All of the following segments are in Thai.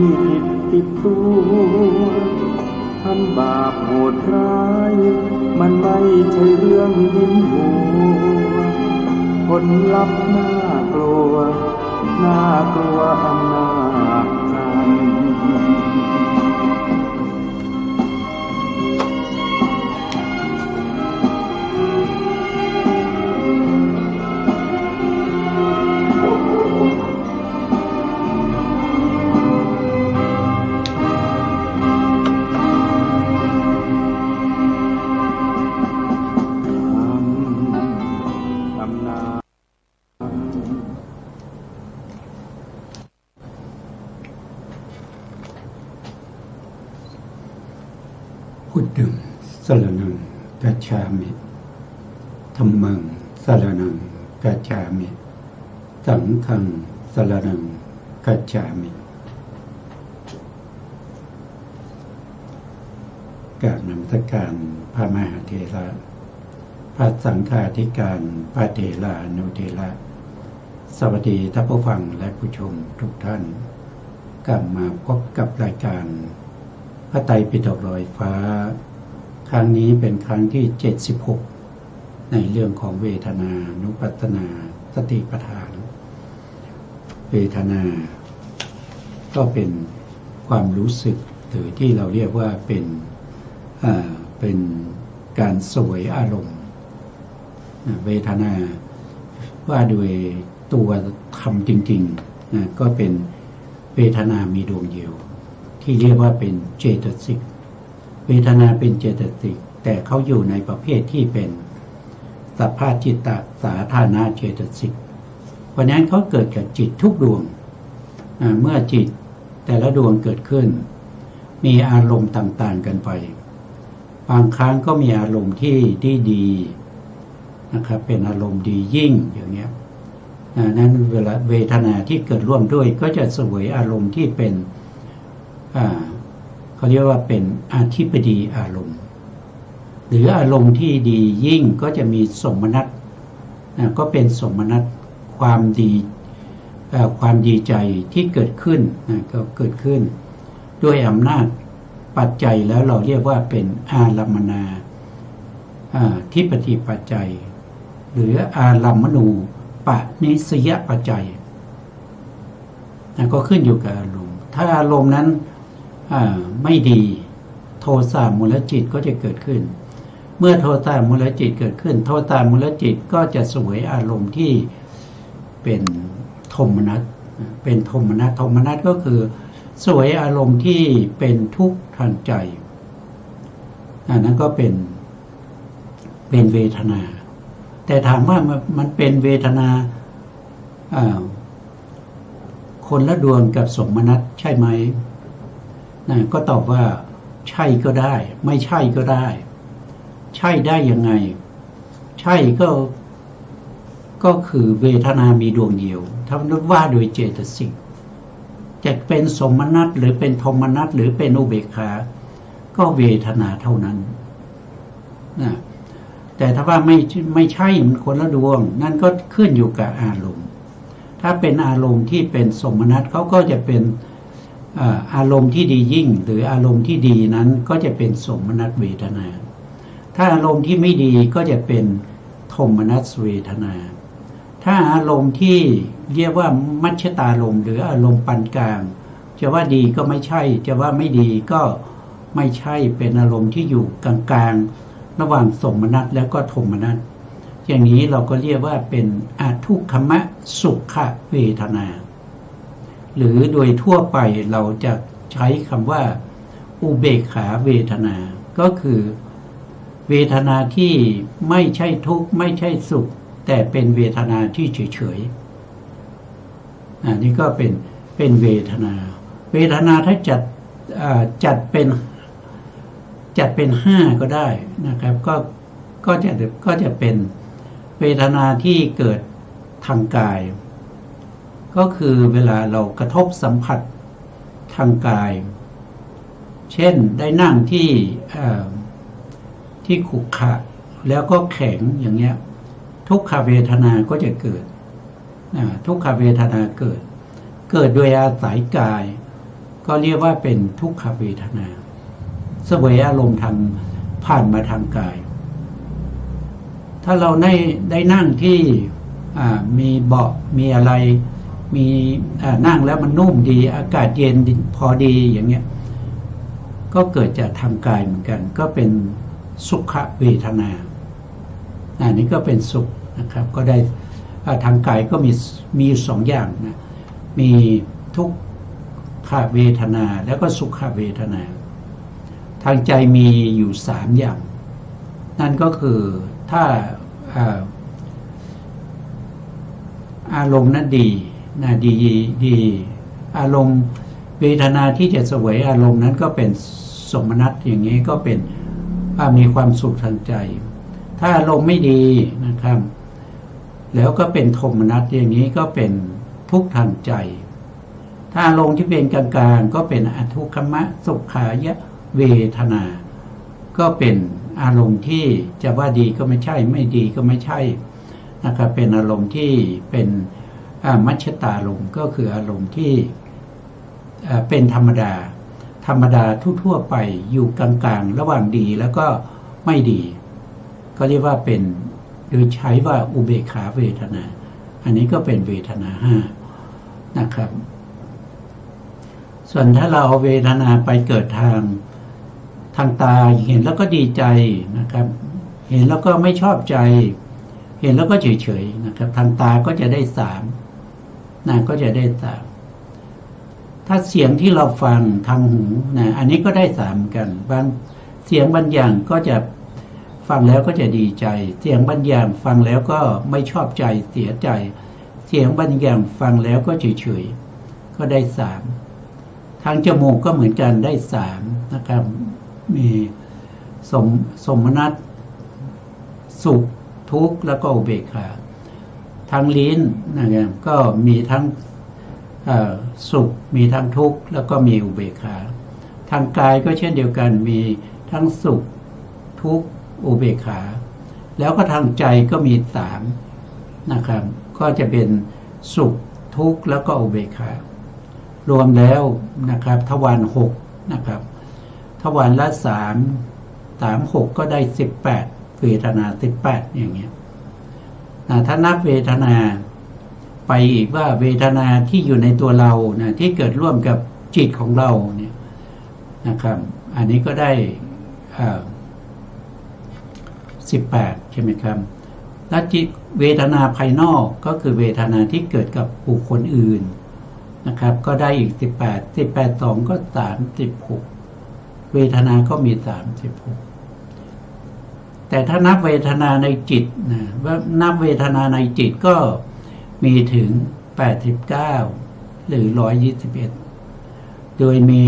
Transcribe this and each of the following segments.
มีผิดติดตัวทำบาปโหดร้ายมันไม่ใช่เรื่องยิ้มหัวผลลัพธ์น่ากลัวน่ากลัวอำนาจกรรมพุทธังสรณังกัจฉามิธัมมังสรณังกัจฉามิสังฆังสรณังกัจฉามิกราบนมัสการพระมหาเถระพระสังฆาธิการพระเถรานุเถระสวัสดีท่านผู้ฟังและผู้ชมทุกท่านกลับมาพบกับรายการพระไตรปิฎกลอยฟ้าครั้งนี้เป็นครั้งที่76ในเรื่องของเวทนานุปัสสนาสติปัฏฐานเวทนาก็เป็นความรู้สึกหรือที่เราเรียกว่าเป็นการเสวยอารมณ์เวทนาว่าโดยตัวธรรมจริงๆก็เป็นเวทนามีดวงเดียวที่เรียกว่าเป็นเจตสิกเวทนาเป็นเจตสิกแต่เขาอยู่ในประเภทที่เป็นสัพพะจิตตสาธารณเจตสิกเพราะนั้นเขาเกิดกับจิตทุกดวงเมื่อจิตแต่ละดวงเกิดขึ้นมีอารมณ์ต่างๆกันไปบางครั้งก็มีอารมณ์ที่ดีนะครับเป็นอารมณ์ดียิ่งอย่างเงี้ยนั้นเวลาเวทนาที่เกิดร่วมด้วยก็จะเสวยอารมณ์ที่เป็นเขาเรียกว่าเป็นอธิปดีอารมณ์หรืออารมณ์ที่ดียิ่งก็จะมีสมนัตก็เป็นสมนัตความดีใจที่เกิดขึ้นก็เกิดขึ้นด้วยอำนาจปัจจัยแล้วเราเรียกว่าเป็นอารัมมนาทิปฏิปัจจัยหรืออารัมมณูปนิสยปัจจัยก็ขึ้นอยู่กับอารมณ์ถ้าอารมณ์นั้นไม่ดีโทสะมูลจิตก็จะเกิดขึ้นเมื่อโทสะมูลจิตเกิดขึ้นโทสะมูลจิตก็จะเสวยอารมณ์ที่เป็นโทมนัสเป็นโทมนัสโทมนัสก็คือเสวยอารมณ์ที่เป็นทุกข์ทางใจนั้นก็เป็นเวทนาแต่ถามว่ามันเป็นเวทนาคนละดวงกับสมนัสใช่ไหมก็ตอบว่าใช่ก็ได้ไม่ใช่ก็ได้ใช่ได้ยังไงใช่ก็คือเวทนามีดวงเดียวถ้าว่าโดยเจตสิกจะเป็นสมนัสหรือเป็นโทมนัสหรือเป็นอุเบกขาก็เวทนาเท่านั้นแต่ถ้าว่าไม่ใช่มันคนละดวงนั่นก็ขึ้นอยู่กับอารมณ์ถ้าเป็นอารมณ์ที่เป็นสมนัสเขาก็จะเป็นอารมณ์ที่ดียิ่งหรืออารมณ์ที่ดีนั้นก็จะเป็นสมนัสเวทนาถ้าอารมณ์ที่ไม่ดีก็จะเป็นโทมนัสเวทนาถ้าอารมณ์ที่เรียกว่ามัชฌตารมณ์หรืออารมณ์ปานกลางจะว่าดีก็ไม่ใช่จะว่าไม่ดีก็ไม่ใช่เป็นอารมณ์ที่อยู่กลางๆระหว่างสมนัสแล้วก็โทมนัสอย่างนี้เราก็เรียกว่าเป็นอทุกขมสุขเวทนาหรือโดยทั่วไปเราจะใช้คำว่าอุเบกขาเวทนาก็คือเวทนาที่ไม่ใช่ทุกข์ไม่ใช่สุขแต่เป็นเวทนาที่เฉยๆนี่ก็เป็นเวทนาถ้าจัดเป็น5ก็ได้นะครับก็จะเป็นเวทนาที่เกิดทางกายก็คือเวลาเรากระทบสัมผัสทางกายเช่นได้นั่งที่ขรุขระแล้วก็แข็งอย่างเงี้ยทุกขเวทนาก็จะเกิดทุกขเวทนาเกิดโดยอาศัยกาย ก็เรียกว่าเป็นทุกขเวทนาเสวยอารมณ์ทางผ่านมาทางกายถ้าเราได้นั่งที่มีเบาะมีอะไรมีนั่งแล้วมันนุ่มดีอากาศเย็นพอดีอย่างเงี้ยก็เกิดจากทางกายเหมือนกันก็เป็นสุขเวทนาอันนี้ก็เป็นสุขนะครับก็ได้ทางกายก็มีสองอย่างนะมีทุกขเวทนาแล้วก็สุขเวทนาทางใจมีอยู่สามอย่างนั่นก็คือถ้าอารมณ์นั้นดีดีอารมณ์เวทนาที่จะเสวยอารมณ์นั้นก็เป็นสมนัตอย่างนี้ก็เป็นมีความสุขทางใจถ้าอารมณ์ไม่ดีนะครับแล้วก็เป็นโทมนัสอย่างนี้ก็เป็นทุกข์ทางใจถ้าอารมณ์ที่เป็นกลางๆก็เป็นอทุกขมะสุขายะเวทนาก็เป็นอารมณ์ที่จะว่าดีก็ไม่ใช่ไม่ดีก็ไม่ใช่นะครับเป็นอารมณ์ที่เป็นมัชฌตารมณ์ก็คืออารมณ์ที่เป็นธรรมดาทั่วๆไปอยู่กลางๆระหว่างดีแล้วก็ไม่ดีก็เรียกว่าเป็นโดยใช้ว่าอุเบกขาเวทนาอันนี้ก็เป็นเวทนาห้านะครับส่วนถ้าเราเอาเวทนาไปเกิดทางตาเห็นแล้วก็ดีใจนะครับเห็นแล้วก็ไม่ชอบใจเห็นแล้วก็เฉยๆนะครับทางตาก็จะได้สามก็จะได้สามถ้าเสียงที่เราฟังทางหูอันนี้ก็ได้สามกันบางเสียงบางอย่างก็จะฟังแล้วก็จะดีใจเสียงบางอย่างฟังแล้วก็ไม่ชอบใจเสียใจเสียงบางอย่างฟังแล้วก็เฉยๆก็ได้สามทางจมูกก็เหมือนกันได้สามนะครับมีสมนัตสุขทุกข์แล้วก็อุเบกขาทางลิ้นนะครับก็มีทั้งสุขมีทั้งทุกข์แล้วก็มีอุเบกขาทางกายก็เช่นเดียวกันมีทั้งสุขทุกข์อุเบกขาแล้วก็ทางใจก็มีสามนะครับก็จะเป็นสุขทุกข์แล้วก็อุเบกขารวมแล้วนะครับทวารหกนะครับทวารละ3 6ก็ได้18เวทนา18อย่างเงี้ยถ้านับเวทนาไปอีกว่าเวทนาที่อยู่ในตัวเราที่เกิดร่วมกับจิตของเราเนี่ยนะครับอันนี้ก็ได้18ใช่ไหมครับและจิตเวทนาภายนอกก็คือเวทนาที่เกิดกับบุคคลอื่นนะครับก็ได้อีก18 2ก็36เวทนาก็มี36แต่ถ้านับเวทนาในจิตว่านับเวทนาในจิตก็มีถึง89หรือ121โดยมี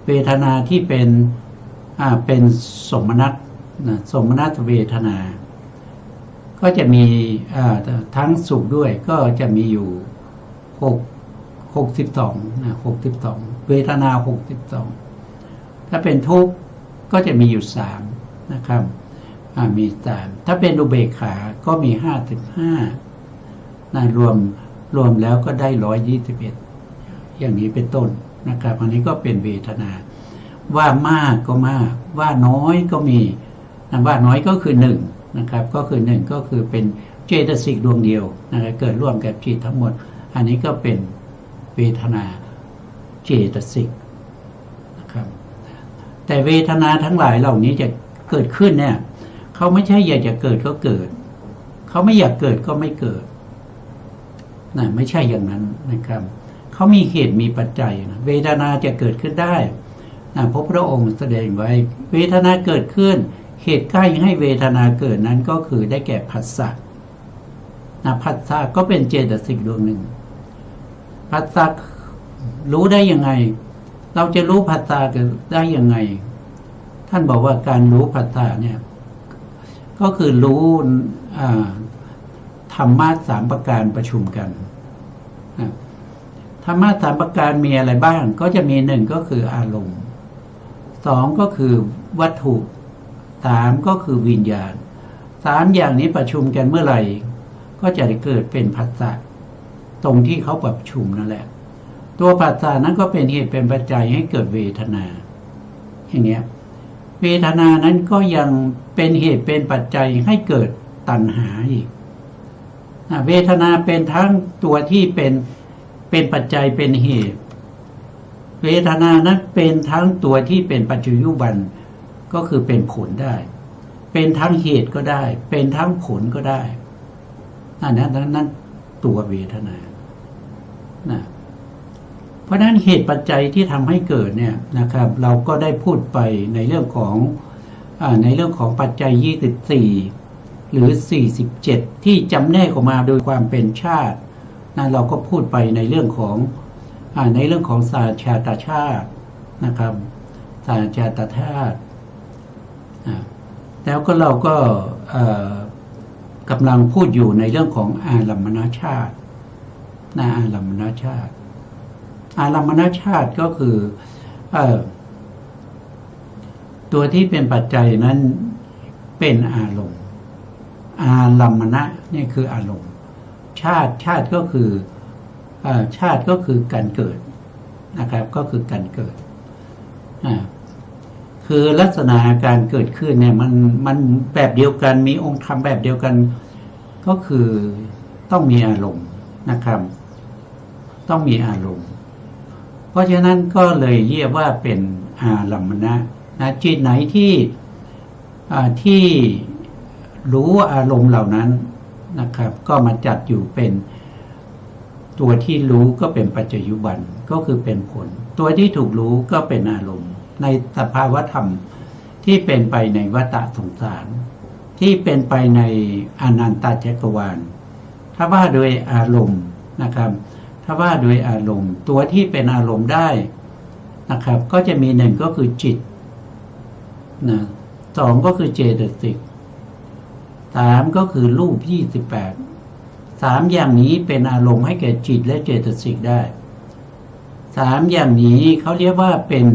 เวทนาที่เป็นสมนัตสมนัตเวทนาก็จะมีทั้งสุขด้วยก็จะมีอยู่62เวทนา62ถ้าเป็นทุกข์ก็จะมีอยู่3นะครับมี3ถ้าเป็นอุเบกขาก็มี55รวมแล้วก็ได้121อย่างนี้เป็นต้นนะครับอันนี้ก็เป็นเวทนาว่ามากก็มากว่าน้อยก็มีว่าน้อยก็คือ1นะครับก็คือ1ก็คือเป็นเจตสิกดวงเดียวนะครับเกิดร่วมกับจิตทั้งหมดอันนี้ก็เป็นเวทนาเจตสิกนะครับแต่เวทนาทั้งหลายเหล่านี้จะเกิดขึ้นเนี่ยเขาไม่ใช่อยากจะเกิดก็เกิดเขาไม่อยากเกิดก็ไม่เกิดไม่ใช่อย่างนั้นนะครับเขามีเหตุมีปัจจัยนะเวทนาจะเกิดขึ้นได้พระพุทธองค์แสดงไว้เวทนาเกิดขึ้นเหตุใกล้ให้เวทนาเกิดนั้นก็คือได้แก่ผัสสะผัสสะก็เป็นเจตสิกดวงหนึ่งผัสสะรู้ได้ยังไงเราจะรู้ผัสสะได้ยังไงท่านบอกว่าการรู้ผัสสะเนี่ยก็คือรู้ธรรมะ3ประการประชุมกันธรรมะ3ประการมีอะไรบ้างก็จะมี1ก็คืออารมณ์2ก็คือวัตถุ3ก็คือวิญญาณ3อย่างนี้ประชุมกันเมื่อไหร่ก็จะเกิดเป็นผัสสะตรงที่เขาประชุมนั่นแหละ ตัวผัสสะนั้นก็เป็นเหตุเป็นปัจจัยให้เกิดเวทนาอย่างเนี้ยเวทนานั้นก็ยังเป็นเหตุเป็นปัจจัยให้เกิดตัณหาอีกเวทนาเป็นทั้งตัวที่เป็นปัจจัยเป็นเหตุเวทนานั้นเป็นทั้งตัวที่เป็นปัจจุบันก็คือเป็นผลได้เป็นทั้งเหตุก็ได้เป็นทั้งผลก็ได้นั้นตัวเวทนานะเพราะฉะนั้นเหตุปัจจัยที่ทำให้เกิดเนี่ยนะครับเราก็ได้พูดไปในเรื่องของปัจจัย24หรือ47ที่จำแนกออกมาโดยความเป็นชาตินะเราก็พูดไปในเรื่องของสาชาตชาตินะครับสาชาตธาตุแล้วก็เราก็กำลังพูดอยู่ในเรื่องของอารัมมณชาติอารัมมณชาติอารัมมณชาติก็คือตัวที่เป็นปัจจัยนั้นเป็นอารมณ์อารัมมณะนี่คืออารมณ์ชาติก็คือชาติก็คือการเกิดนะครับก็คือการเกิดคือลักษณะอาการเกิดขึ้นเนี่ยมันแบบเดียวกันมีองค์ธรรมแบบเดียวกันก็คือต้องมีอารมณ์นะครับต้องมีอารมณ์เพราะฉะนั้นก็เลยเรียกว่าเป็นอารัมมณะนะจิตไหนที่รู้อารมณ์เหล่านั้นนะครับก็มาจัดอยู่เป็นตัวที่รู้ก็เป็นปัจจุบันก็คือเป็นผลตัวที่ถูกรู้ก็เป็นอารมณ์ในสภาวธรรมที่เป็นไปในวัฏสงสารที่เป็นไปในอนันตจักรวาลถ้าว่าโดยอารมณ์นะครับถ้าว่าโดยอารมณ์ตัวที่เป็นอารมณ์ได้นะครับก็จะมีหนึ่งก็คือจิตนะสองก็คือเจตสิกสามก็คือรูป28 3อย่างนี้เป็นอารมณ์ให้แก่จิตและเจตสิกได้3อย่างนี้เขาเรียกว่าเป็น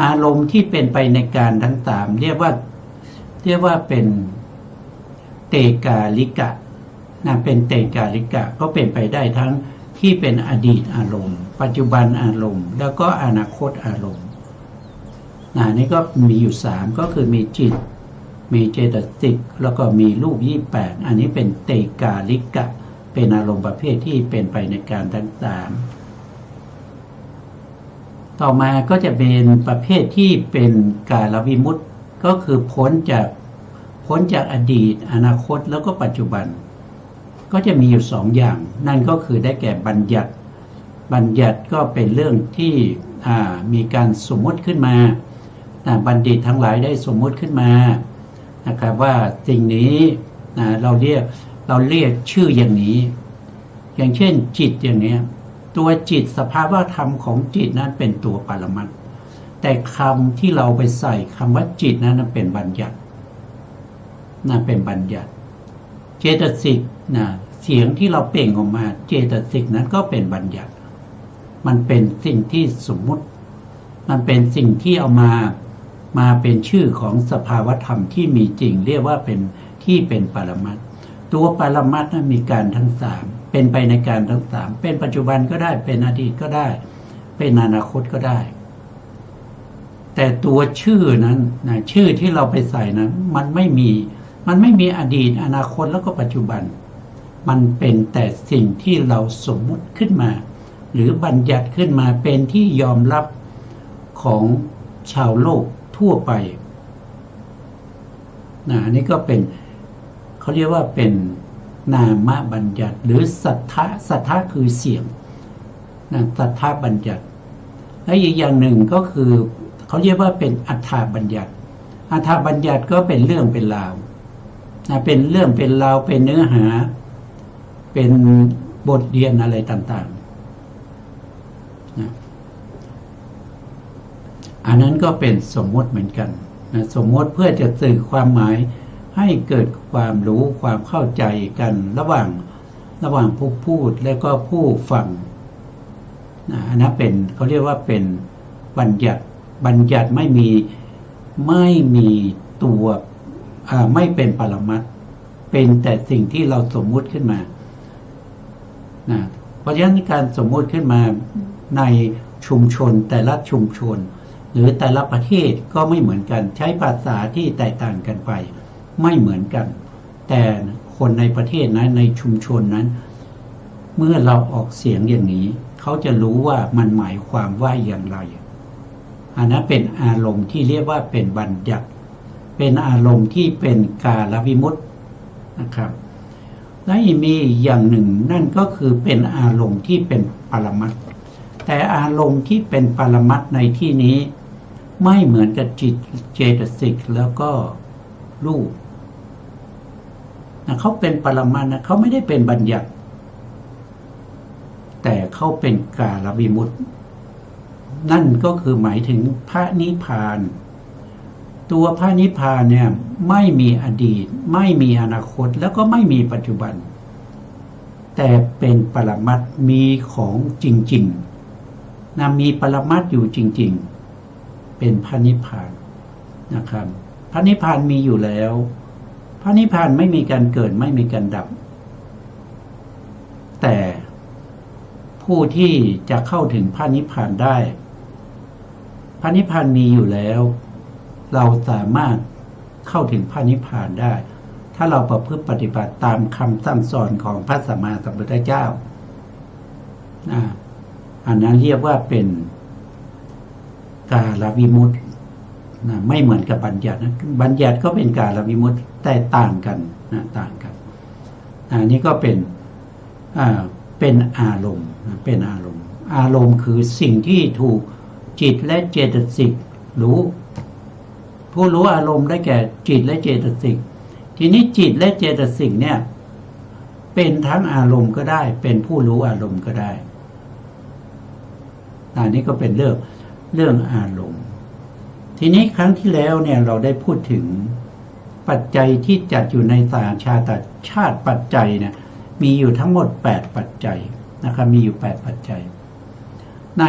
อารมณ์ที่เป็นไปในการทั้ง3เรียกว่าเป็นเตกาลิกะนะเป็นเตกาลิกะก็เป็นไปได้ทั้งที่เป็นอดีตอารมณ์ปัจจุบันอารมณ์แล้วก็อนาคตอารมณ์นี่ก็มีอยู่3ก็คือมีจิตมีเจตสิกแล้วก็มีรูป28อันนี้เป็นเตกาลิกะเป็นอารมณ์ประเภทที่เป็นไปในการทั้ง3ต่อมาก็จะเป็นประเภทที่เป็นกาลวิมุตติก็คือพ้นจากอดีตอนาคตแล้วก็ปัจจุบันก็จะมีอยู่2อย่างนั่นก็คือได้แก่บัญญัติก็เป็นเรื่องที่มีการสมมติขึ้นมาบัณฑิตทั้งหลายได้สมมติขึ้นมานะครับว่าสิ่งนี้เราเรียกชื่ออย่างนี้อย่างเช่นจิตอย่างนี้ตัวจิตสภาวะธรรมของจิตนั้นเป็นตัวปรมัตถ์แต่คำที่เราไปใส่คำว่าจิตนั้นเป็นบัญญัติเป็นบัญญัติเจตสิกเสียงที่เราเปล่งออกมาเจตสิกนั้นก็เป็นบัญญัติมันเป็นสิ่งที่สมมุติมันเป็นสิ่งที่เอามาเป็นชื่อของสภาวธรรมที่มีจริงเรียกว่าเป็นที่เป็นปรมัตถ์ตัวปรมัตถ์นั้นมีการทั้ง3เป็นไปในการทั้ง3เป็นปัจจุบันก็ได้เป็นอดีตก็ได้เป็นอนาคตก็ได้แต่ตัวชื่อนั้นชื่อที่เราไปใส่นั้นมันไม่มีอดีตอนาคตแล้วก็ปัจจุบันมันเป็นแต่สิ่งที่เราสมมุติขึ้นมาหรือบัญญัติขึ้นมาเป็นที่ยอมรับของชาวโลกทั่วไปอันนี้ก็เป็นเขาเรียกว่าเป็นนามบัญญัติหรือสัทธะคือเสียงสัทธะบัญญัติและอีกอย่างหนึ่งก็คือเขาเรียกว่าเป็นอัฏฐบัญญัติอัฏฐบัญญัติก็เป็นเรื่องเป็นราวเป็นเรื่องเป็นราวเป็นเนื้อหาเป็นบทเรียนอะไรต่างๆอันนั้นก็เป็นสมมติเหมือนกันสมมติเพื่อจะสื่อความหมายให้เกิดความรู้ความเข้าใจกันระหว่างผู้พูดและก็ผู้ฟังอันนั้นเป็นเขาเรียกว่าเป็นบัญญัติไม่มีตัวไม่เป็นปรมัตถ์เป็นแต่สิ่งที่เราสมมุติขึ้นมาเพราะฉะนั้นการสมมุติขึ้นมา ในชุมชนแต่ละชุมชนหรือแต่ละประเทศก็ไม่เหมือนกันใช้ภาษาที่แตกต่างกันไปไม่เหมือนกันแต่คนในประเทศนั้นในชุมชนนั้นเมื่อเราออกเสียงอย่างนี้เขาจะรู้ว่ามันหมายความว่าอย่างไรอันนั้นเป็นอารมณ์ที่เรียกว่าเป็นบัญญัติเป็นอารมณ์ที่เป็นกาลวิมุตตินะครับและมีอย่างหนึ่งนั่นก็คือเป็นอารมณ์ที่เป็นปรมัตถ์แต่อารมณ์ที่เป็นปรมัตถ์ในที่นี้ไม่เหมือนกับจิตเจตสิกแล้วก็รูปนะเขาเป็นปรมัตถ์นะเขาไม่ได้เป็นบัญญัติแต่เขาเป็นกาลวิมุตตินั่นก็คือหมายถึงพระนิพพานตัวพระนิพพานเนี่ยไม่มีอดีตไม่มีอนาคตแล้วก็ไม่มีปัจจุบันแต่เป็นปรมัตถ์มีของจริงๆนะมีปรมัตถ์อยู่จริงๆเป็นพระนิพพานนะครับพระนิพพานมีอยู่แล้วพระนิพพานไม่มีการเกิดไม่มีการดับแต่ผู้ที่จะเข้าถึงพระนิพพานได้พระนิพพานมีอยู่แล้วเราสามารถเข้าถึงพระนิพพานได้ถ้าเราประพฤติปฏิบัติตามคำสั่งสอนของพระสัมมาสัมพุทธเจ้าอันนั้นเรียกว่าเป็นกาลวิมุตติไม่เหมือนกับบัญญัตินะบัญญัติก็เป็นกาลวิมุตติแต่ต่างกันต่างกันนี่ก็เป็นอารมณ์เป็นอารมณ์อารมณ์คือสิ่งที่ถูกจิตและเจตสิกรู้ผู้รู้อารมณ์ได้แก่จิตและเจตสิกทีนี้จิตและเจตสิกเนี่ยเป็นทั้งอารมณ์ก็ได้เป็นผู้รู้อารมณ์ก็ได้อันนี้ก็เป็นเรื่องอารมณ์ทีนี้ครั้งที่แล้วเนี่ยเราได้พูดถึงปัจจัยที่จัดอยู่ในสหชาติปัจจัยเนี่ยมีอยู่ทั้งหมด8ปัจจัยนะครับมีอยู่8ปัจจัยใน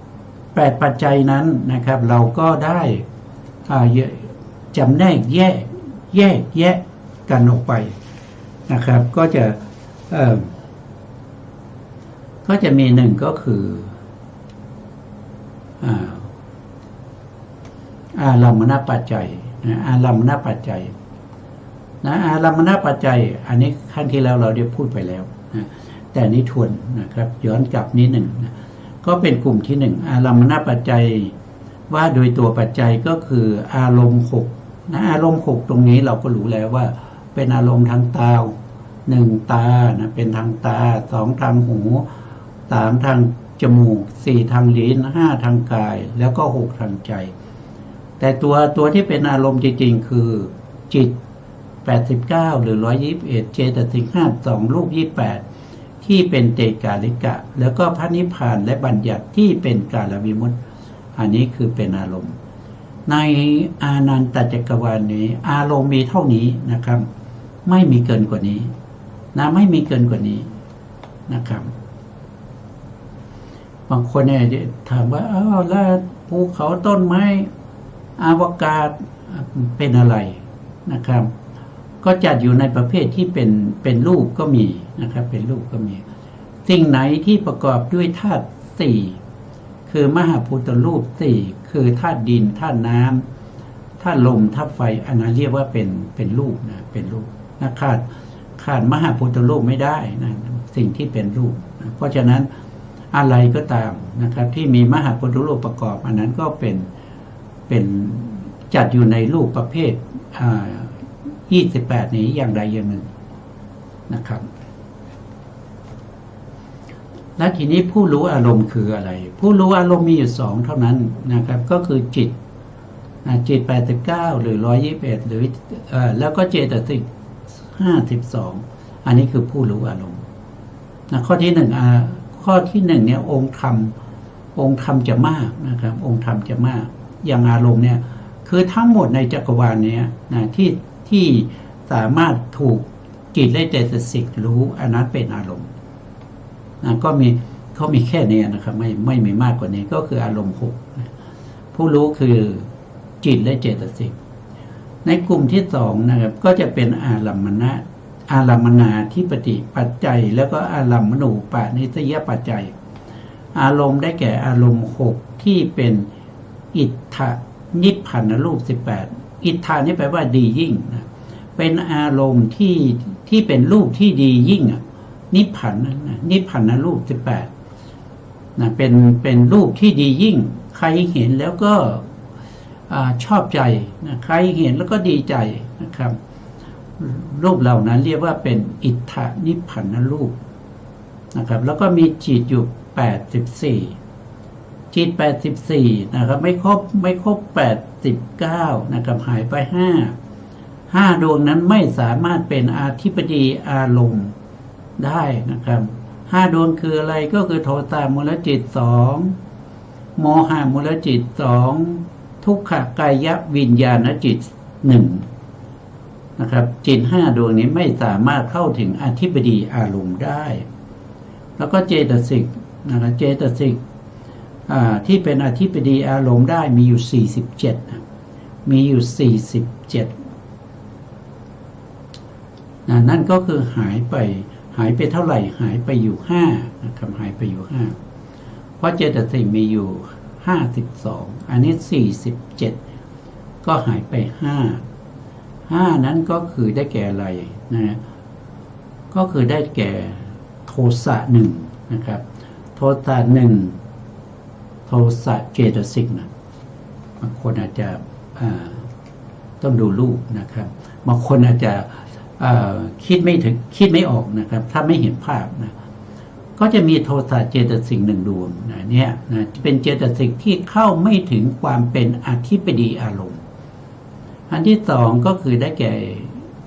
8ปัจจัยนั้นนะครับเราก็ได้จำแนกแยกกันออกไปนะครับก็จะมีหนึ่งก็คืออารัมมณปัจจัยอารัมมณปัจจัยอารัมมณปัจจัยอันนี้ขั้นที่แล้วเราได้พูดไปแล้วนะแต่นี้ทวนนะครับย้อนกลับนิดหนึ่งนะก็เป็นกลุ่มที่หนึ่งอารัมมณปัจจัยว่าโดยตัวปัจจัยก็คืออารมณ์6นะอารมณ์6ตรงนี้เราก็รู้แล้วว่าเป็นอารมณ์ทางตา1ตานะเป็นทางตา2ทางหู3ทางจมูก4ทางลิ้น5ทางกายแล้วก็6ทางใจแต่ตัวที่เป็นอารมณ์จริงๆคือจิต89หรือ121เจตสิก52รูป28ที่เป็นเตกาลิกะแล้วก็พระนิพพานและบัญญัติที่เป็นกาลวิมุตติอันนี้คือเป็นอารมณ์ในอานันตจักรวาลนี้อารมณ์มีเท่านี้นะครับไม่มีเกินกว่านี้นะไม่มีเกินกว่านี้นะครับบางคนเนี่ยถามว่าแล้วภูเขาต้นไม้อวกาศเป็นอะไรนะครับก็จัดอยู่ในประเภทที่เป็นรูปก็มีนะครับเป็นรูปก็มีสิ่งไหนที่ประกอบด้วยธาตุ4คือมหาภูตรูป4คือธาตุดินธาตุน้ำธาตุลมธาตุไฟอันนั้นเรียกว่าเป็นรูปนะเป็นรูปนะขาดมหาภูตรูปไม่ได้นะสิ่งที่เป็นรูปนะเพราะฉะนั้นอะไรก็ตามนะครับที่มีมหาภูตรูปประกอบอันนั้นก็เป็นจัดอยู่ในรูปประเภท28นี้อย่างใดอย่างหนึ่งนะครับและทีนี้ผู้รู้อารมณ์คืออะไรผู้รู้อารมณ์มีอยู่2เท่านั้นนะครับก็คือจิต89หรือ121หรือแล้วก็เจตสิก52อันนี้คือผู้รู้อารมณ์นะข้อที่1ข้อที่1เนี่ยองค์ธรรมจะมากนะครับองค์ธรรมจะมากอย่างอารมณ์เนี่ยคือทั้งหมดในจักรวาลนี้นะที่สามารถถูกจิตและเจตสิกรู้อันนั้นเป็นอารมณ์นะก็มีแค่นี้นะครับไม่มีมากกว่านี้ก็คืออารมณ์6นะผู้รู้คือจิตและเจตสิกในกลุ่มที่2นะครับก็จะเป็นอารัมมณาธิปติปัจจัยแล้วก็อารัมมณูปนิสยปัจจัย อารมณ์ได้แก่อารมณ์6ที่เป็นอิทธนิพพานรูป18อิทธานี่แปลว่าดียิ่งนะเป็นอารมณ์ที่เป็นรูปที่ดียิ่งนิพพานนะนิพพานรูป18นะเป็นรูปที่ดียิ่งใครเห็นแล้วก็ชอบใจนะใครเห็นแล้วก็ดีใจนะครับรูปเหล่านั้นเรียกว่าเป็นอิทธานิพพานรูปนะครับแล้วก็มีจิตอยู่84จิต84นะครับไม่ครบ89นะครับหายไป5ดวงนั้นไม่สามารถเป็นอธิปดีอารมณ์ได้นะครับ5ดวงคืออะไรก็คือโทสะมูลจิต2โมหะมูลจิต2ทุกขกายวิญญาณจิต1นะครับจิต5ดวงนี้ไม่สามารถเข้าถึงอธิปดีอารมณ์ได้แล้วก็เจตสิกนะครับเจตสิกที่เป็นอธิปดีอารมณ์ได้มีอยู่47มีอยู่47นั่นก็คือหายไปเท่าไหร่หายไปอยู่5นะครับหายไปอยู่5เพราะเจตสิกมีอยู่52อันนี้47ก็หายไป5นั้นก็คือได้แก่อะไรนะก็คือได้แก่โทสะ1นะครับโทสะ1โทสะเจตสิกนะบางคนอาจจะต้องดูรูปนะครับบางคนอาจจะคิดไม่ออกนะครับถ้าไม่เห็นภาพนะก็จะมีโทสะเจตสิก1ดวงนะเนี่ยนะเป็นเจตสิกที่เข้าไม่ถึงความเป็นอธิปดีอารมณ์อันที่2ก็คือได้แก่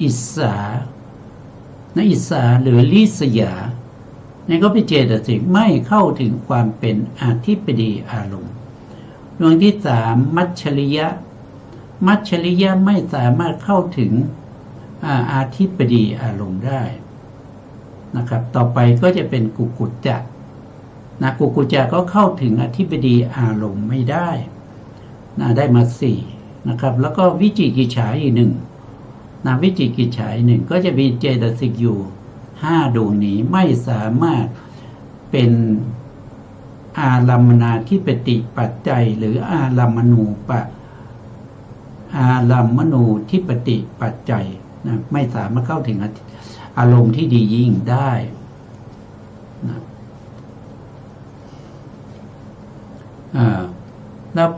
อิสสาอิสสาหรือลิษยานี่ก็เป็นเจตสิกไม่เข้าถึงความเป็นอธิปดีอารมณ์ดวงที่3มัชฌริยะไม่สามารถเข้าถึงอธิปดีอารมณ์ได้นะครับต่อไปก็จะเป็นกุกุจจะนะกุกุจจะก็เข้าถึงอธิปดีอารมณ์ไม่ได้นะได้มา4นะครับแล้วก็วิจิกิจฉาอีก1นะวิจิกิจฉาอีก1ก็จะมีเจตสิกอยู่5ดวงนี้ไม่สามารถเป็นอารัมมนาธิปติปัจจัยหรืออารัมมณูธิปติปัจจัยนะไม่สามารถเข้าถึงอารมณ์ที่ดียิ่งได้นะแล้ว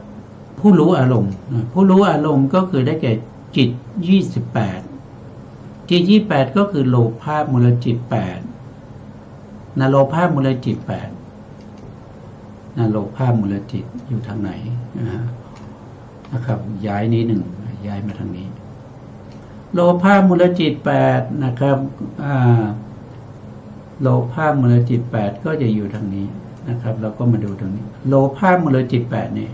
ผู้รู้อารมณ์ผู้รู้อารมณ์ก็คือได้แก่จิต28จิต28ก็คือโลภะมูลจิต8นะโลภะมูลจิต8นะโลภะมูลจิตอยู่ทางไหนนะครับย้ายนี้ย้ายมาทางนี้โลภะมูลจิต8นะครับโลภะมูลจิต8ก็จะอยู่ทางนี้นะครับเราก็มาดูตรงนี้โลภะมูลจิต8นี่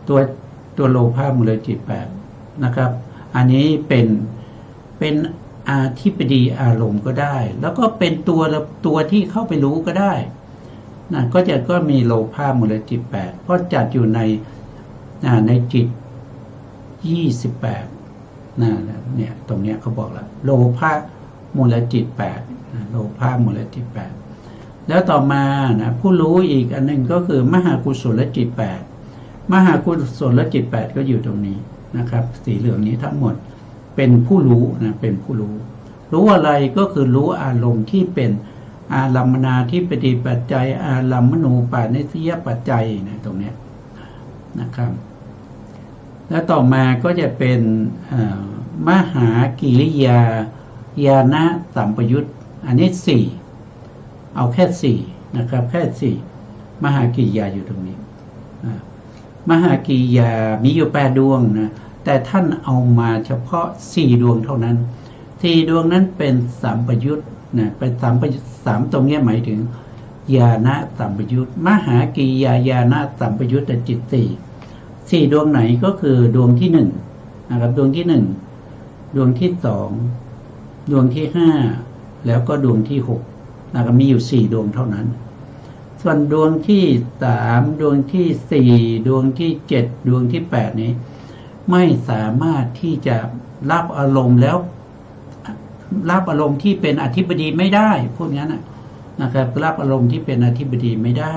ตัวโลภะมูลจิต8นะครับอันนี้เป็นอธิปดีอารมณ์ก็ได้แล้วก็เป็นตัวที่เข้าไปรู้ก็ได้นะก็มีโลภะมูลจิต8เพราะจัดอยู่ในจิต28เนี่ยตรงเนี้ยเขาบอกแล้วโลภะมูลจิต8โลภะมูลจิต8แล้วต่อมานะผู้รู้อีกอันนึงก็คือมหากุศลจิต8มหากุศลจิต8ก็อยู่ตรงนี้นะครับสีเหลืองนี้ทั้งหมดเป็นผู้รู้นะเป็นผู้รู้อะไรก็คือรู้อารมณ์ที่เป็นอารัมมนาธิปติปัจจัยอารัมมณูปาณิสยปัจจัยนะตรงเนี้ยนะครับแล้วต่อมาก็จะเป็นมหากิริยาญาณสัมปยุตอันนี้4เอาแค่4นะครับแค่4มหากิริยาอยู่ตรงนี้มหากิริยามีอยู่8ดวงนะแต่ท่านเอามาเฉพาะ4ดวงเท่านั้น4ดวงนั้นเป็นสัมปยุตนะเป็นสัมปยุต3ตรงนี้หมายถึงญาณสัมปยุตมหากิริยาญาณสัมปยุตจิต4ดวงไหนก็คือดวงที่1นะครับดวงที่1ดวงที่2ดวงที่5แล้วก็ดวงที่6นะครับมีอยู่4ดวงเท่านั้นส่วนดวงที่3ดวงที่4ดวงที่7ดวงที่8นี้ไม่สามารถที่จะรับอารมณ์แล้วรับอารมณ์ที่เป็นอธิปดีไม่ได้พวกนี้นะครับรับอารมณ์ที่เป็นอธิปดีไม่ได้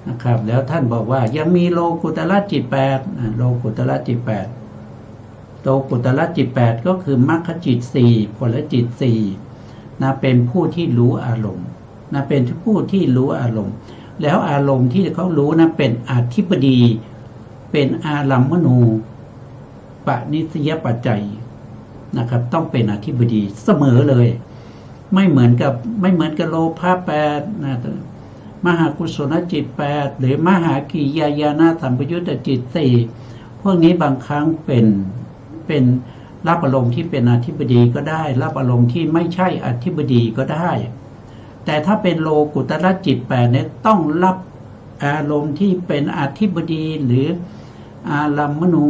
นะครับแล้วท่านบอกว่ายังมีโลกุตละจิตแปดโลกุตละจิตแปดโลกุตละจิตแปดก็คือมรรคจิตสี่ผลจิตสี่นะเป็นผู้ที่รู้อารมณ์นะเป็นผู้ที่รู้อารมณ์แล้วอารมณ์ที่เขารู้นะเป็นอธิบดีเป็นอารัมมณูปนิสยปัจจัยนะครับต้องเป็นอธิบดีเสมอเลยไม่เหมือนกับโลภะแปดนะมหากุศลจิตแปดหรือมหากิยายานะสัมปยุตตจิตสี่พวกนี้บางครั้งเป็นรับอารมณ์ที่เป็นอธิบดีก็ได้รับอารมณ์ที่ไม่ใช่อธิบดีก็ได้แต่ถ้าเป็นโลกุตละจิตแปดเนี่ยต้องรับอารมณ์ที่เป็นอธิบดีหรืออารัมมณู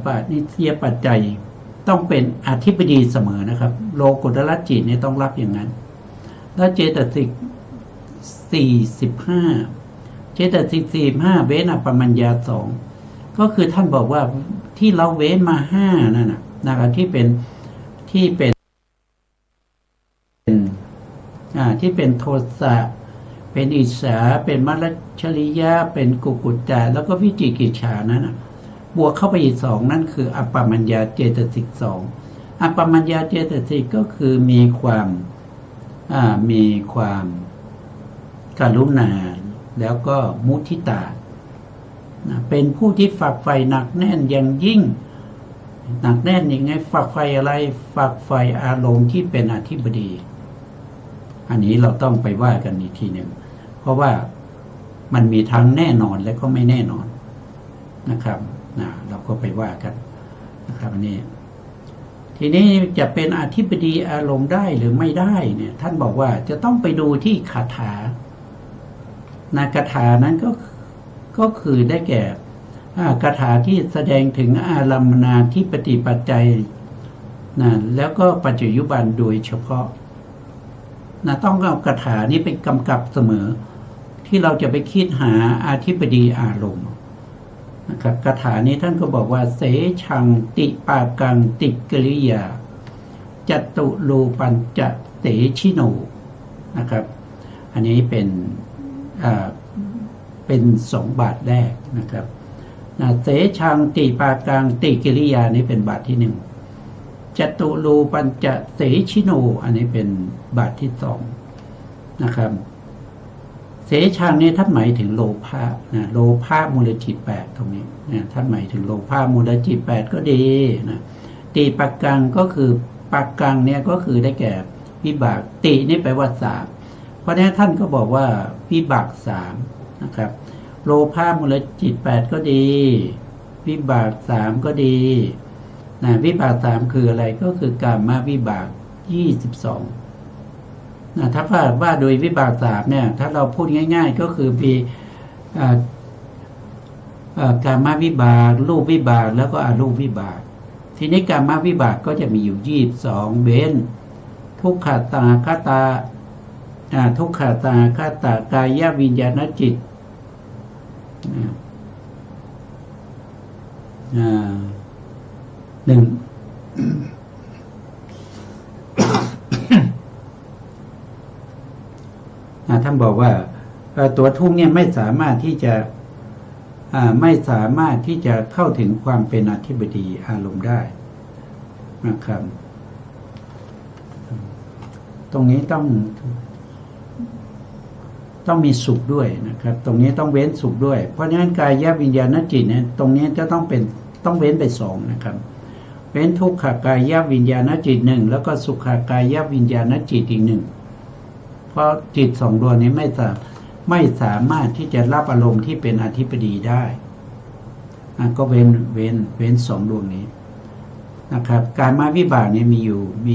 ปนิสยปัจจัยต้องเป็นอธิบดีเสมอนะครับโลกุตละจิตเนี่ยต้องรับอย่างนั้นแล้วเจตสิก45เจตสิก45เว้นอัปปมัญญา2ก็คือท่านบอกว่าที่เราเว้นมา5นั่นนะครับที่เป็นโทสะเป็นอิจฉาเป็นมัจฉริยะเป็นกุกุจจะแล้วก็วิจิกิจฉานั้นบวกเข้าไปอีก2นั่นคืออัปปมัญญาเจตสิก2อัปปมัญญาเจตสิกก็คือมีความกรุณาแล้วก็มุทิตาเป็นผู้ที่ฝักใฝ่หนักแน่นอย่างยิ่งหนักแน่นยังไงฝักใฝ่อะไรฝักใฝ่อารมณ์ที่เป็นอธิบดีอันนี้เราต้องไปว่ากันอีกทีหนึ่งเพราะว่ามันมีทั้งแน่นอนและก็ไม่แน่นอนนะครับเราก็ไปว่ากันนะครับอันนี้ทีนี้จะเป็นอธิบดีอารมณ์ได้หรือไม่ได้เนี่ยท่านบอกว่าจะต้องไปดูที่คาถาคาถานั้นก็คือได้แก่คาถาที่แสดงถึงอารัมมณาธิปติปัจจัยแล้วก็ปัจจยุบันโดยเฉพาะต้องเอาคาถานี้เป็นกำกับเสมอที่เราจะไปคิดหาอธิบดีอารมณ์นะครับคาถานี้ท่านก็บอกว่าเสชังติปากังติกริยาจตุรูปัญจะเสชิโนนะครับอันนี้เป็น2บาทแรกนะครับเสชังติปากังติกิริยานี้เป็นบาทที่1จตุรูปัญจะเสชิโนอันนี้เป็นบาทที่2นะครับเสชังนี้ท่านหมายถึงโลภะโลภะมูลจิต8ตรงนี้ท่านหมายถึงโลภะมูลจิต8ก็ดีติปากังก็คือปากังเนี่ยก็คือได้แก่วิบากตินี่แปลว่า3เพราะฉะนั้นท่านก็บอกว่าวิบาก3นะครับโลภะมูลจิต8ก็ดีวิบาก3ก็ดีวิบาก3คืออะไรก็คือกามวิบาก22ถ้าว่าโดยวิบาก3เนี่ยถ้าเราพูดง่ายๆก็คือมีกามวิบากรูปวิบากแล้วก็อรูปวิบากทีนี้กามวิบากก็จะมีอยู่22เว้นทุกขตาคตาทุกขตาคตากายวิญญาณจิต1ท่านบอกว่าตัวทุกข์เนี่ยไม่สามารถที่จะเข้าถึงความเป็นอธิบดีอารมณ์ได้นะครับตรงนี้ต้องมีสุขด้วยนะครับตรงนี้ต้องเว้นสุขด้วยเพราะฉะนั้นกายวิญญาณจิตเนี่ยตรงนี้จะต้องเว้นไป2นะครับเว้นทุกขกายวิญญาณจิต1แล้วก็สุขกายวิญญาณจิตอีก1เพราะจิต2ดวงนี้ไม่สามารถที่จะรับอารมณ์ที่เป็นอธิบดีได้ก็เว้น2ดวงนี้นะครับการมาวิบากเนี่ยมี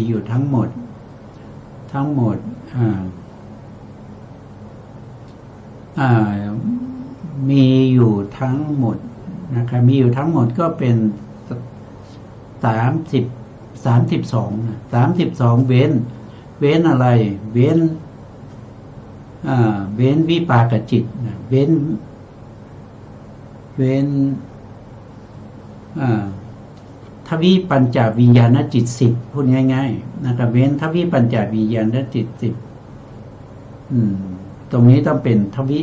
อยู่ทั้งหมดมีอยู่ทั้งหมดนะครับมีอยู่ทั้งหมดก็เป็น32เว้นอะไรเว้นวิปากจิตเว้นทวิปัญจวิญญาณจิต10พูดง่ายๆนะครับเว้นทวิปัญจวิญญาณจิต10 ตรงนี้ต้องเป็นทวิ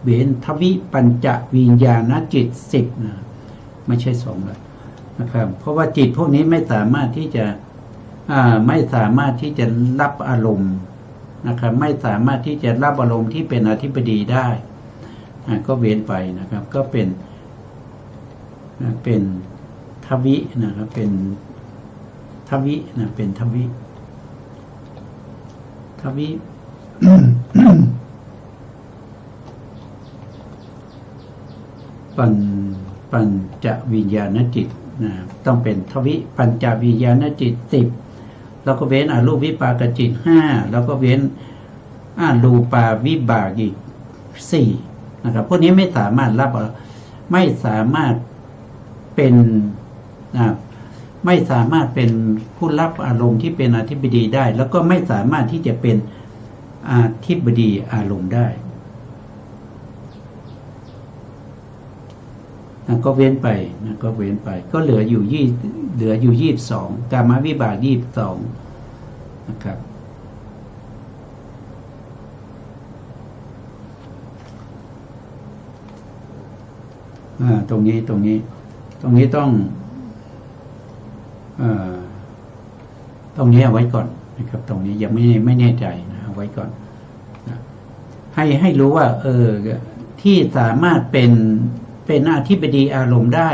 เวนทวิปัญจวิญญาณจิต10นะไม่ใช่2เลยนะครับเพราะว่าจิตพวกนี้ไม่สามารถที่จะรับอารมณ์นะครับไม่สามารถที่จะรับอารมณ์ที่เป็นอธิปดีได้ก็เว้นไปนะครับก็เป็นทวินะครับเป็นทวิเป็นทวิปัญจวิญญาณจิตต้องเป็นทวิปัญจวิญญาณจิต10แล้วก็เว้นอรูปวิปากจิต5แล้วก็เว้นอรูปาวิบากอีก4นะครับพวกนี้ไม่สามารถรับไม่สามารถเป็นผู้รับอารมณ์ที่เป็นอธิบดีได้แล้วก็ไม่สามารถที่จะเป็นอธิบดีอารมณ์ได้ก็เว้นไปก็เว้นไปก็เหลืออยู่22กามวิบาก22นะครับตรงนี้ต้องตรงนี้เอาไว้ก่อนนะครับตรงนี้ยังไม่แน่ใจนะเอาไว้ก่อนนะให้รู้ว่าที่สามารถเป็นอธิบดีอารมณ์ได้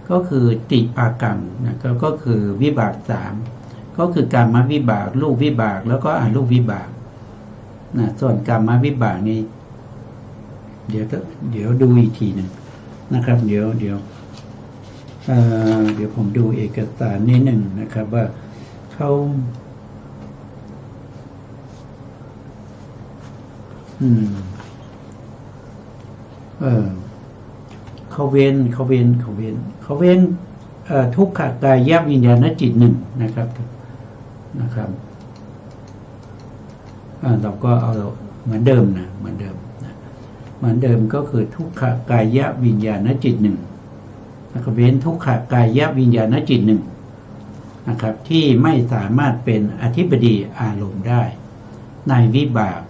ก็คือติปากังนะก็คือวิบาก3ก็คือกามวิบากรูปวิบากแล้วก็อรูปวิบากนะส่วนกามวิบากนี้เดี๋ยวดูอีกทีนึงนะครับเดี๋ยวผมดูเอกสารนิดหนึ่งนะครับว่าเขาเขาเว้นทุกขกายวิญญาณจิต1นะครับเราก็เอาเหมือนเดิมเหมือนเดิมก็คือทุกขกายวิญญาณจิต1นะครับเว้นทุกขกายวิญญาณจิต1นะครับที่ไม่สามารถเป็นอธิบดีอารมณ์ได้ในวิบาก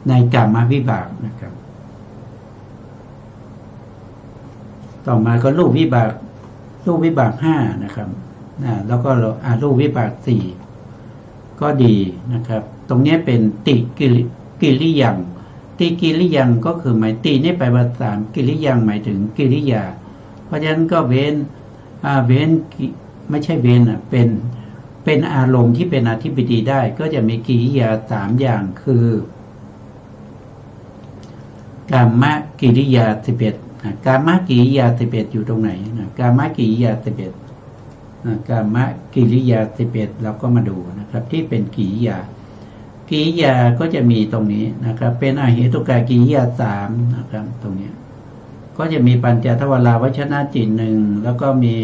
ในกามวิบากนะครับต่อมาก็รูปวิบาก5นะครับแล้วก็รูปวิบาก4ก็ดีนะครับตรงนี้เป็นติกิริยังติกิริยังก็คือหมายตินี่แปลว่า3กิริยังหมายถึงกิริยาเพราะฉะนั้นก็เว้นไม่ใช่เว้นเป็นอารมณ์ที่เป็นอธิบดีได้ก็จะมีกิริยา3อย่างคือกามกิริยา11กามกิริยา11อยู่ตรงไหนกามกิริยา11กามกิริยา11เราก็มาดูนะครับที่เป็นกิริยาก็จะมีตรงนี้นะครับเป็นอเหตุกากิริยา3นะครับตรงนี้ก็จะมีปัญจทวาราวชนะจิต1แล้วก็มี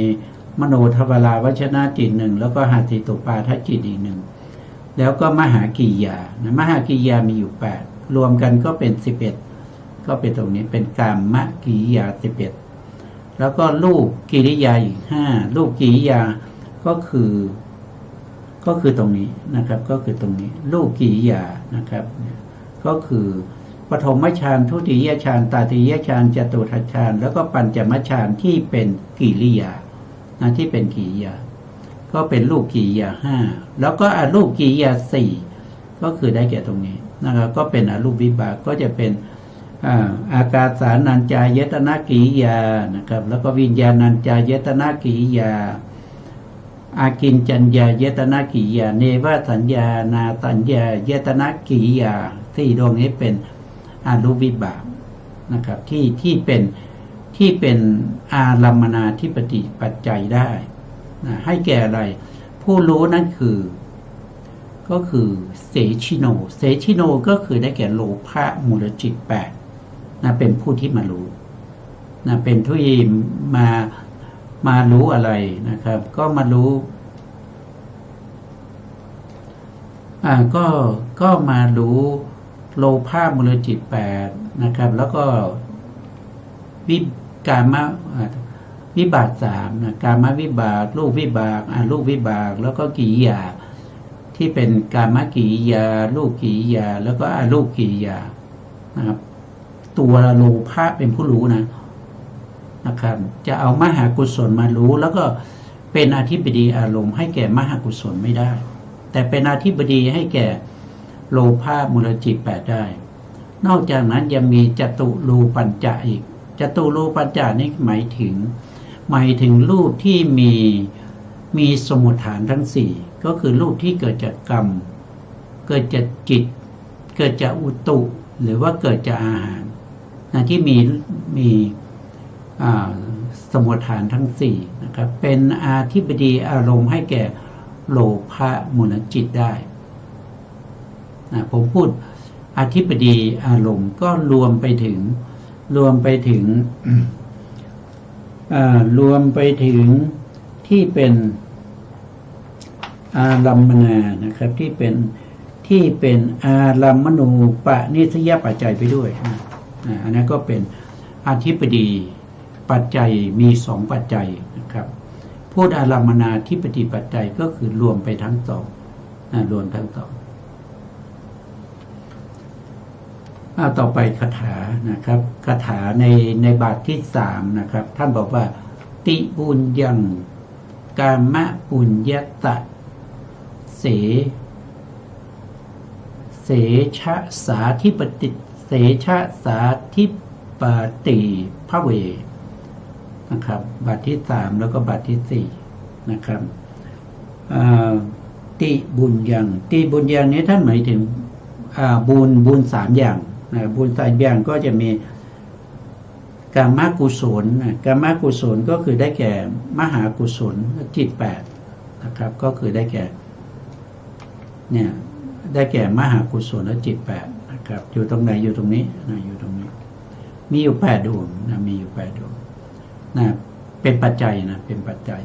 มโนทวาราวชนะจิต1แล้วก็หาสิตุปาทจิตอีก1แล้วก็มหากิริยามหากิริยามีอยู่8รวมกันก็เป็น11ก็เป็นตรงนี้เป็นกามกิริยา11แล้วก็รูปกิริยาอีก5รูปกิริยาก็คือตรงนี้นะครับก็คือตรงนี้รูปกิริยานะครับก็คือปฐมฌานทุติยฌานตติยฌานจตุตฌานแล้วก็ปัญจมฌานที่เป็นกิริยาที่เป็นกิริยาก็เป็นรูปกิริยา5แล้วก็อรูปกิริยา4ก็คือได้แก่ตรงนี้นะครับก็เป็นอรูปวิบากก็จะเป็นอากาสานัญจายตนะกิริยานะครับแล้วก็วิญญาณัญจายตนะกิริยาอากินจัญญายตนะกิริยาเนวสัญญานาสัญญายตนะกิริยา4ดวงนี้เป็นอรูปวิบากนะครับที่เป็นอารัมมนาธิปติปัจจัยได้ให้แก่อะไรผู้รู้นั่นก็คือเสชิโนก็คือได้แก่โลภะมูลจิต8เป็นผู้ที่มารู้เป็นผู้มารู้อะไรนะครับก็มารู้ก็มารู้โลภะมูลจิต8นะครับแล้วก็กามวิบาก3กามวิบากรูปวิบากอรูปวิบากแล้วก็กิริยา ที่เป็นกามกิริยารูปกิริยาแล้วก็อารูปกิริยานะครับตัวโลภะเป็นผู้รู้นะครับจะเอามหากุศลมารู้แล้วก็เป็นอธิบดีอารมณ์ให้แก่มหากุศลไม่ได้แต่เป็นอธิบดีให้แก่โลภะมูลจิต8ได้นอกจากนั้นยังมีจตุรูปัญจะอีกจตุรูปัญจะนี่หมายถึงรูปที่มีสมุฏฐานทั้ง4ก็คือรูปที่เกิดจากกรรมเกิดจากจิตเกิดจากอุตุหรือว่าเกิดจากอาหารที่มีสมุฏฐานทั้ง4นะครับเป็นอธิบดีอารมณ์ให้แก่โลภะมูลจิตได้ผมพูดอธิบดีอารมณ์ก็รวมไปถึงที่เป็นอารัมมนานะครับที่เป็นอารัมมณูปนิสยปัจจัยไปด้วยอันนั้นก็เป็นอธิบดีปัจจัยมี2ปัจจัยนะครับพูดอารัมมนาธิปติปัจจัยก็คือรวมไปทั้งสองรวมทั้งสองต่อไปคาถานะครับคาถาในบาทที่3นะครับท่านบอกว่าติบุญยังกามะปุญญตะเสชะสาธิปติเสชะสาธิปติภเวนะครับบาทที่3แล้วก็บาทที่4นะครับติบุญยังนี้ท่านหมายถึงบุญ3อย่างบุญ3อย่างก็จะมีกามกุศลกามกุศลก็คือได้แก่มหากุศลจิต8นะครับก็คือได้แก่มหากุศลและจิต8นะครับอยู่ตรงไหนอยู่ตรงนี้อยู่ตรงนี้มีอยู่8ดวงมีอยู่8ดวงเป็นปัจจัยเป็นปัจจัย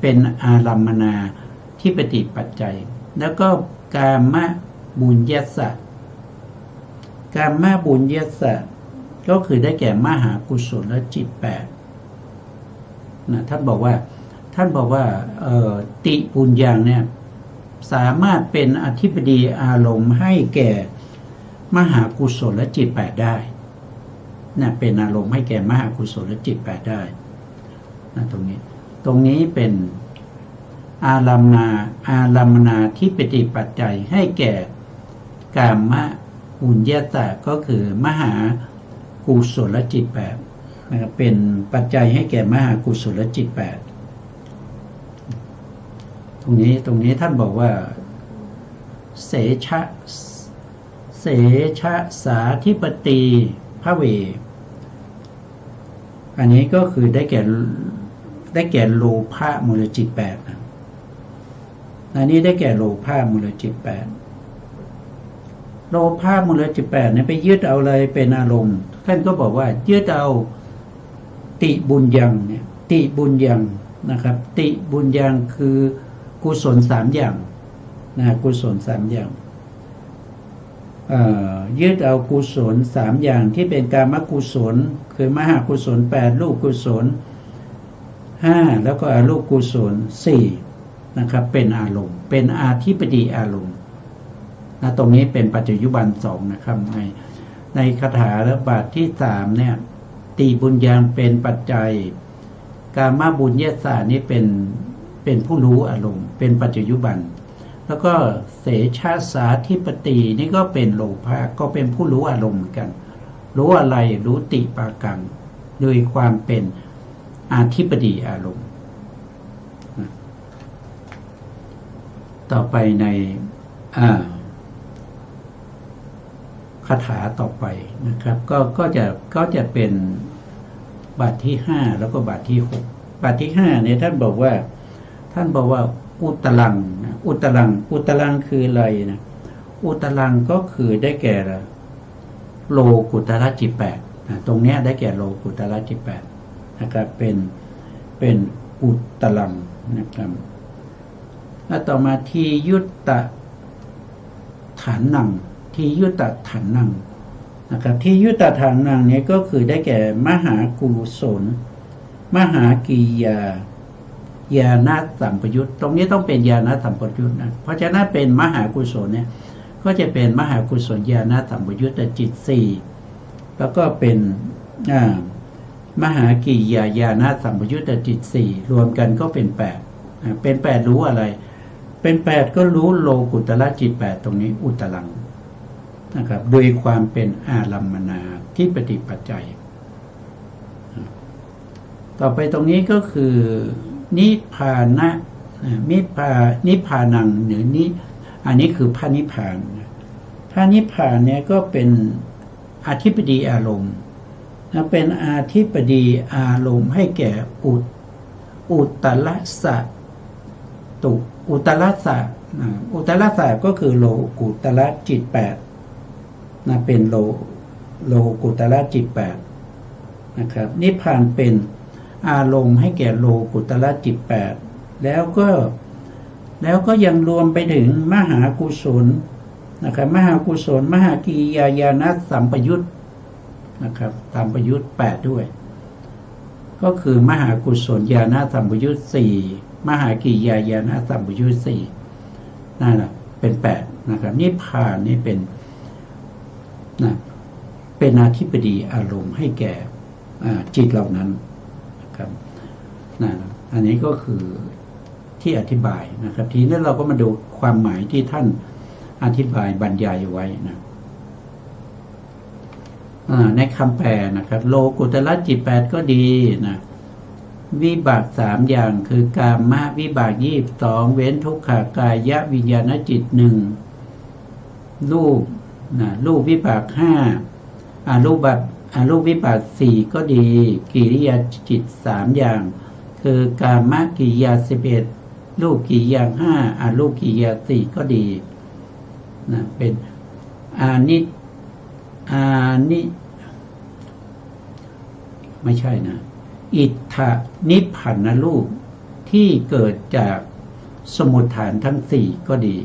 เป็นอารัมมนาธิปติปัจจัยแล้วก็กามบุญยัสสะกามบุญยัสสะก็คือได้แก่มหากุศลและจิต8ท่านบอกว่าติปุญญังเนี่ยสามารถเป็นอธิบดีอารมณ์ให้แก่มหากุศลและจิต8ได้เป็นอารมณ์ให้แก่มหากุศลและจิต8ได้ตรงนี้เป็นอารัมมนาธิปติปัจจัยให้แก่กามปุญญตะก็คือมหากุศลจิต8นะครับเป็นปัจจัยให้แก่มหากุศลจิต8ตรงนี้ท่านบอกว่าเสชะสาธิปติภเวอันนี้ก็คือได้แก่โลภะมูลจิต8อันนี้ได้แก่โลภะมูลจิต8โลภะมูลจิต8เนี่ยไปยึดเอาอะไรเป็นอารมณ์ท่านก็บอกว่ายึดเอาติบุญยังเนี่ยติบุญยังนะครับติบุญยังคือกุศล3อย่างกุศล3อย่างยึดเอากุศล3อย่างที่เป็นกามกุศลคือมหากุศล8รูปกุศล5แล้วก็อรูปกุศล4นะครับเป็นอารมณ์เป็นอธิปดีอารมณ์ตรงนี้เป็นปัจจยุบัน2นะครับในคาถาและบาทที่3เนี่ยติบุญยังเป็นปัจจัยกามบุญญาสานี่เป็นผู้รู้อารมณ์เป็นปัจจยุบันแล้วก็เสชะสาธิปตินี่ก็เป็นโลภะก็เป็นผู้รู้อารมณ์เหมือนกันรู้อะไรรู้ติปากังโดยความเป็นอธิปดีอารมณ์ต่อไปในคาถาต่อไปนะครับก็จะเป็นบาทที่5แล้วก็บาทที่6บาทที่5เนี่ยท่านบอกว่าอุตลังอุตลังคืออะไรนะอุตลังก็คือได้แก่โลกุตระจิต8ตรงนี้ได้แก่โลกุตระจิต8นะครับเป็นอุตลังนะครับแล้วต่อมาทียุตตะฐานังนะครับที่ยุตตะฐานังนี้ก็คือได้แก่มหากุศลมหากิริยา ญาณสัมปยุตตรงนี้ต้องเป็นญาณสัมปยุตนะเพราะฉะนั้นเป็นมหากุศลเนี่ยก็จะเป็นมหากุศลญาณสัมปยุตจิตสี่แล้วก็เป็นมหากิยาญาณสัมปยุตจิตสี่รวมกันก็เป็นแปดเป็นแปดรู้อะไรเป็นแปดก็รู้โลกุตละจิตแปดตรงนี้อุตลังนะครับโดยความเป็นอารัมมนาที่ปฏิปัจจัยต่อไปตรงนี้ก็คือนิพพานะนิพพานังหรือนิอันนี้คือพระนิพพานพระนิพพานเนี่ยก็เป็นอธิปดีอารมณ์เป็นอธิปดีอารมณ์ให้แก่อุตลัสสะตุอุตลัสสะอุตลัสสะก็คือโลกุตละจิตแปดเป็นโลกุตละจิตแปดนะครับนิพพานเป็นอารมณ์ให้แก่โลกุตละจิตแปดแล้วก็ยังรวมไปถึงมหากุศลนะครับมหากุศลมหากิยาญาณสัมปยุตนะครับสัมปยุตแปดด้วยก็คือมหากุศลญาณสัมปยุตสี่มหากิยาญาณสัมปยุตสี่นั่นแหละเป็นแปดนะครับนิพพานนี่เป็นอธิปดีอารมณ์ให้แก่จิตเหล่านั้นนะครับอันนี้ก็คือที่อธิบายนะครับทีนี้เราก็มาดูความหมายที่ท่านอธิบายบรรยายไว้นะในคำแปลนะครับโลกุตละจิตแปดก็ดีนะวิบากสามอย่างคือกามวิบาก22เว้นทุกขากายวิญญาณจิต1รูปวิบาก5รูปวิบาก4ก็ดีกิริยาจิต3อย่างคือกามกิริยา11รูปกิริยา5รูปกิริยา4ก็ดีนะเป็นไม่ใช่นะอิทธนิพพานรูปที่เกิดจากสมุฏฐานทั้งสี่ก็ดี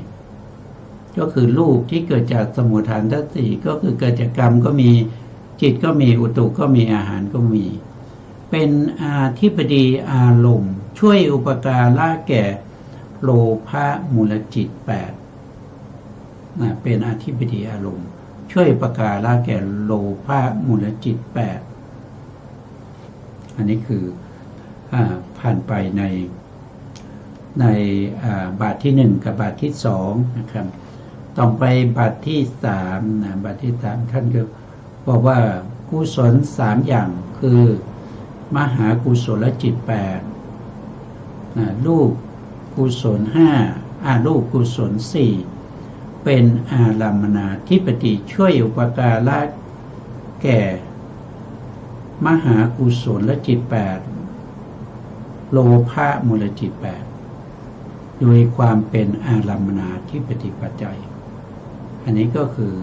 ก็คือรูปที่เกิดจากสมุฏฐานทั้งสี่ก็คือเกิดจากกรรมก็มีจิตก็มีอุตุก็มีอาหารก็มีเป็นอธิปดีอารมณ์ช่วยอุปการะแก่โลภะมูลจิต8เป็นอธิปดีอารมณ์ช่วยอุปการะแก่โลภะมูลจิต8อันนี้คือผ่านไปในบาทที่1กับบาทที่2นะครับต่อไปบาทที่3บาทที่3ท่านก็บอกว่ากุศล3อย่างคือมหากุศลจิต8รูปกุศล5รูปกุศล4เป็นอารัมมนาธิปติช่วยอุปการะแก่มหากุศลจิต8โลภะมูลจิต8โดยความเป็นอารัมมนาธิปติปัจจัยอันนี้ก็คือ